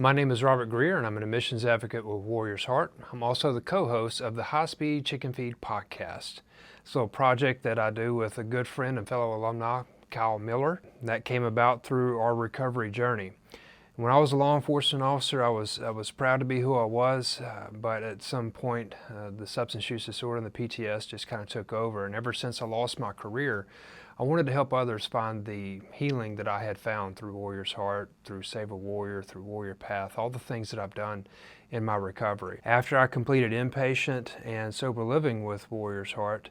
My name is Robert Greer, and I'm an admissions advocate with Warrior's Heart. I'm also the co-host of the Hospie Chicken Feed podcast. It's a little project that I do with a good friend and fellow alumni, Kyle Miller. That came about through our recovery journey. When I was a law enforcement officer, I was proud to be who I was, but at some point, the substance use disorder and the PTS just kind of took over. And ever since I lost my career, I wanted to help others find the healing that I had found through Warrior's Heart, through Save a Warrior, through Warrior Path, all the things that I've done in my recovery. After I completed inpatient and sober living with Warrior's Heart,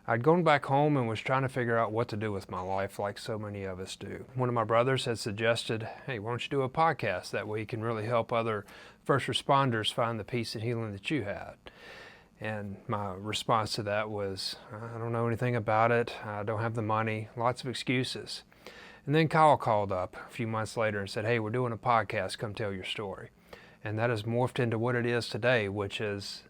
I'd gone back home and was trying to figure out what to do with my life like so many of us do. One of my brothers had suggested, hey, why don't you do a podcast? That way you can really help other first responders find the peace and healing that you had. And my response to that was, I don't know anything about it, I don't have the money, lots of excuses. And then Kyle called up a few months later and said, hey, we're doing a podcast, come tell your story. And that has morphed into what it is today, which is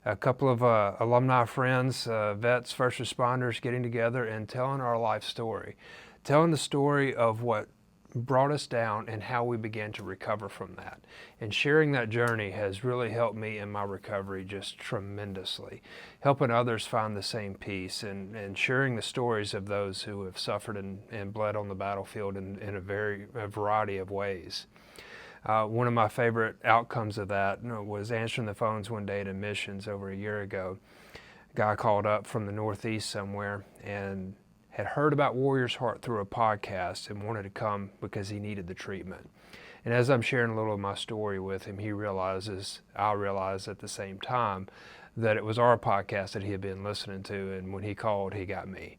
a couple of alumni friends, vets, first responders getting together and telling our life story. Telling the story of what brought us down and how we began to recover from that. And sharing that journey has really helped me in my recovery just tremendously. Helping others find the same peace and sharing the stories of those who have suffered and bled on the battlefield in a variety of ways. One of my favorite outcomes of that was answering the phones one day at admissions over a year ago. A guy called up from the Northeast somewhere and had heard about Warrior's Heart through a podcast and wanted to come because he needed the treatment. And as I'm sharing a little of my story with him, I realized at the same time that it was our podcast that he had been listening to, and when he called, he got me.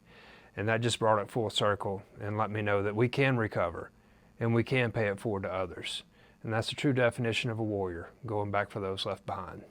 And that just brought it full circle and let me know that we can recover and we can pay it forward to others. And that's the true definition of a warrior, going back for those left behind.